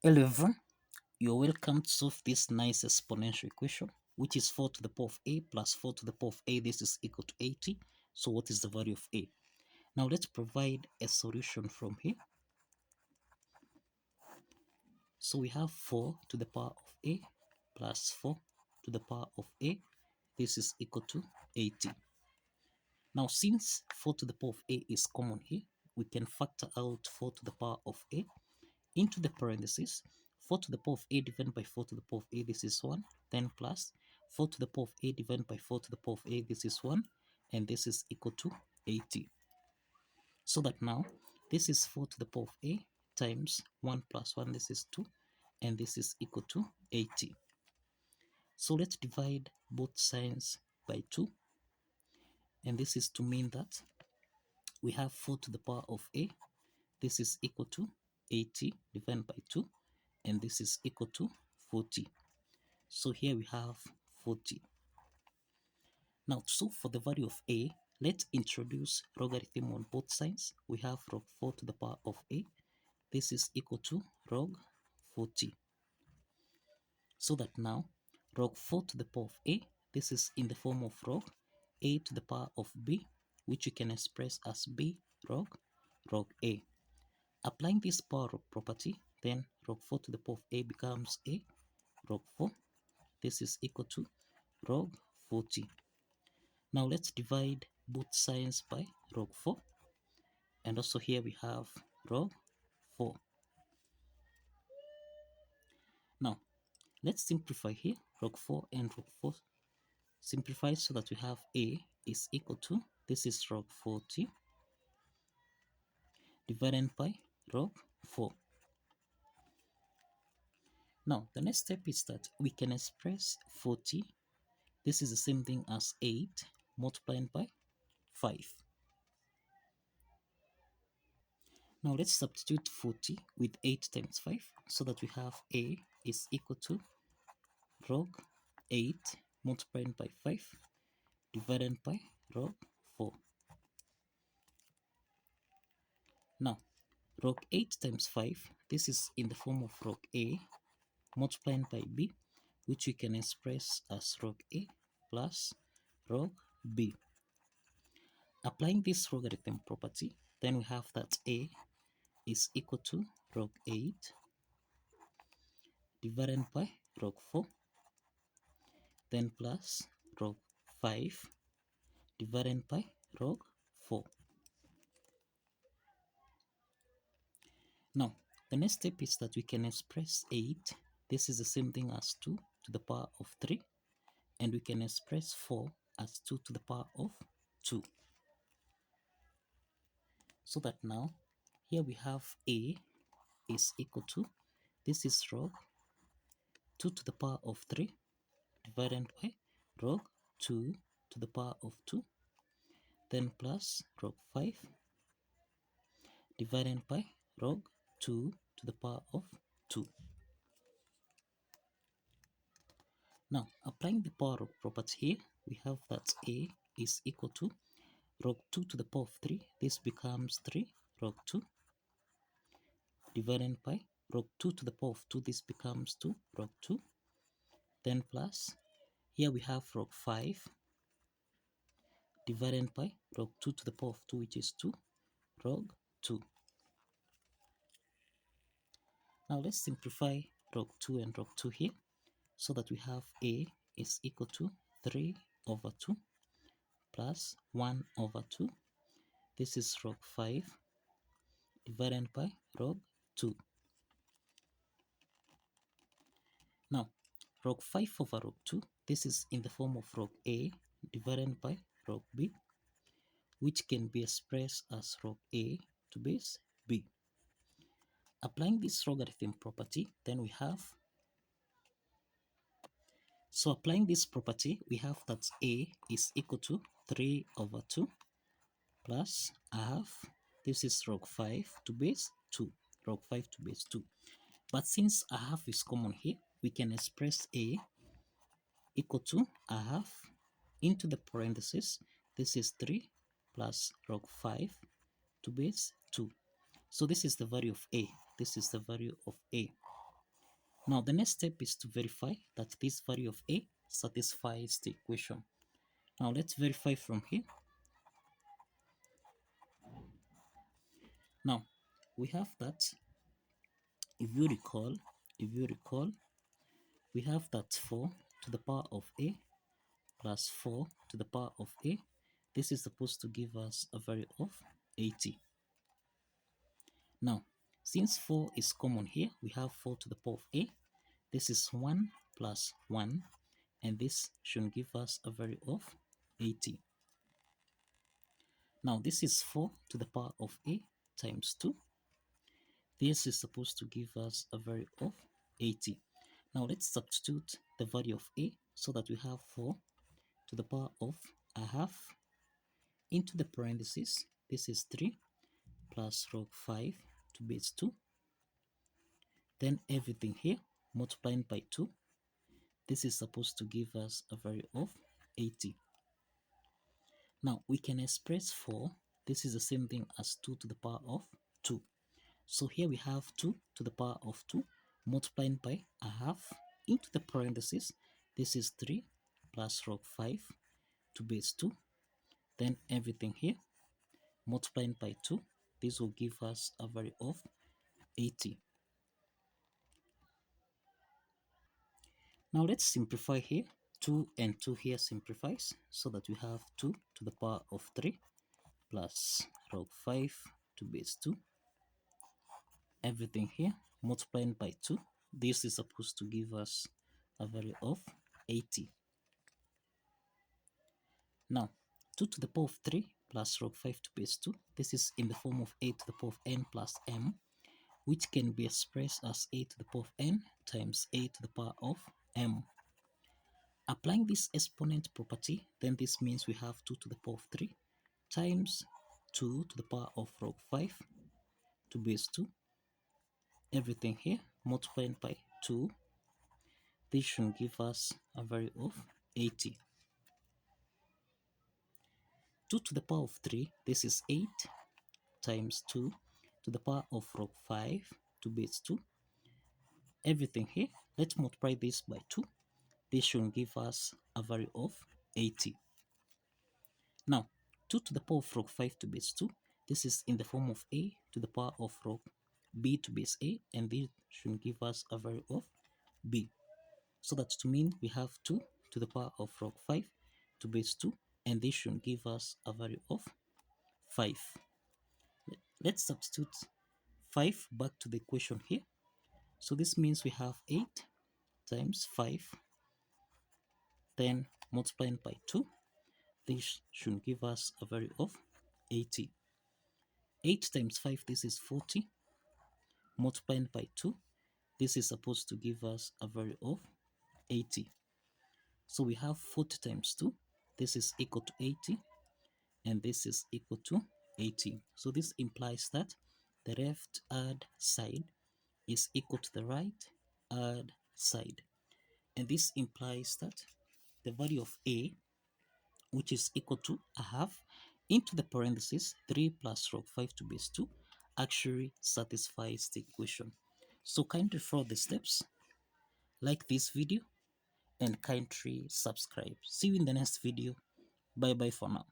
11. You're welcome to solve this nice exponential equation, which is 4 to the power of a plus 4 to the power of a. This is equal to 80. So what is the value of a? Now let's provide a solution from here. So we have 4 to the power of a plus 4 to the power of a. This is equal to 80. Now since 4 to the power of a is common here, we can factor out 4 to the power of a into the parentheses. 4 to the power of a divided by 4 to the power of a, this is 1. Then plus 4 to the power of a divided by 4 to the power of a, this is 1. And this is equal to 80. So that now this is 4 to the power of a times 1 plus 1, this is 2. And this is equal to 80. So let's divide both signs by 2. And this is to mean that we have 4 to the power of a. This is equal to 80 divided by 2. And this is equal to 40. So here we have 40. Now, so for the value of a, let's introduce logarithm on both sides. We have log 4 to the power of a. This is equal to log 40. So that now, log 4 to the power of a, this is in the form of log a to the power of b, which you can express as b log a. Applying this power log property, then log 4 to the power of a becomes a log 4. This is equal to log 40. Now let's divide both sides by log 4. And also here we have log 4. Now let's simplify here. Log 4 and log 4 simplify so that we have a is equal to, this is log 40 divided by log 4. Now the next step is that we can express 40. This is the same thing as 8 multiplied by 5. Now let's substitute 40 with 8 times 5 so that we have a is equal to log 8 multiplied by 5 divided by log 4. Now log 8 times 5, this is in the form of log a multiplied by b, which we can express as log a plus log b. Applying this logarithm property, then we have that a is equal to log 8 divided by log 4, then plus log 5 divided by log 4. Now, the next step is that we can express 8. This is the same thing as 2 to the power of 3. And we can express 4 as 2 to the power of 2. So that now, here we have a is equal to, this is log 2 to the power of 3 divided by log 2 to the power of 2. Then plus log 5 divided by log 2 to the power of 2. Now, applying the power of property here, we have that a is equal to log 2 to the power of 3. This becomes 3 log 2 divided by log 2 to the power of 2. This becomes 2 log 2. Then plus, here we have log 5 divided by log 2 to the power of 2, which is 2 log 2. Now let's simplify log 2 and log 2 here so that we have a is equal to 3 over 2 plus 1 over 2. This is log 5 divided by log 2. Now, log 5 over log 2, this is in the form of log a divided by log b, which can be expressed as log a to base b. Applying this logarithm property, then we have, so applying this property, we have that a is equal to 3 over 2 plus a half. This is log 5 to base 2, log 5 to base 2. But since a half is common here, we can express a equal to a half into the parentheses. This is 3 plus log 5 to base 2. So this is the value of a. This is the value of a. Now the next step is to verify that this value of a satisfies the equation. Now let's verify from here. Now we have that, if you recall, we have that 4 to the power of a plus 4 to the power of a. This is supposed to give us a value of 80. Now, since 4 is common here, we have 4 to the power of a. This is 1 plus 1, and this should give us a value of 80. Now, this is 4 to the power of a times 2. This is supposed to give us a value of 80. Now, let's substitute the value of a so that we have 4 to the power of a half into the parentheses. This is 3 plus log 5 to base 2. Then everything here multiplied by 2. This is supposed to give us a value of 80. Now we can express 4. This is the same thing as 2 to the power of 2. So here we have 2 to the power of 2 multiplied by a half into the parentheses. This is 3 plus log 5 to base 2. Then everything here multiplied by 2. This will give us a value of 80. Now let's simplify here. 2 and 2 here simplifies so that we have 2 to the power of 3 plus log 5 to base 2. Everything here multiplied by 2. This is supposed to give us a value of 80. Now 2 to the power of 3 plus log 5 to base 2. This is in the form of a to the power of n plus m, which can be expressed as a to the power of n times a to the power of m. Applying this exponent property, then this means we have 2 to the power of 3 times 2 to the power of log 5 to base 2. Everything here multiplied by 2. This should give us a value of 80. 2 to the power of 3, this is 8 times 2 to the power of log 5 to base 2. Everything here, let's multiply this by 2. This should give us a value of 80. Now, 2 to the power of log 5 to base 2. This is in the form of a to the power of log b to base a, and this should give us a value of b. So that to mean we have 2 to the power of log 5 to base 2, and this should give us a value of 5. Let's substitute 5 back to the equation here. So this means we have 8 times 5, then multiplied by 2. This should give us a value of 80. 8 times 5, this is 40, multiplied by 2. This is supposed to give us a value of 80. So we have 40 times 2. This is equal to 80, and this is equal to 80. So this implies that the left hand side is equal to the right hand side. And this implies that the value of a, which is equal to a half into the parentheses 3 plus log 5 to base 2, actually satisfies the equation. So kindly follow the steps, like this video, and kindly subscribe. See you in the next video. Bye bye for now.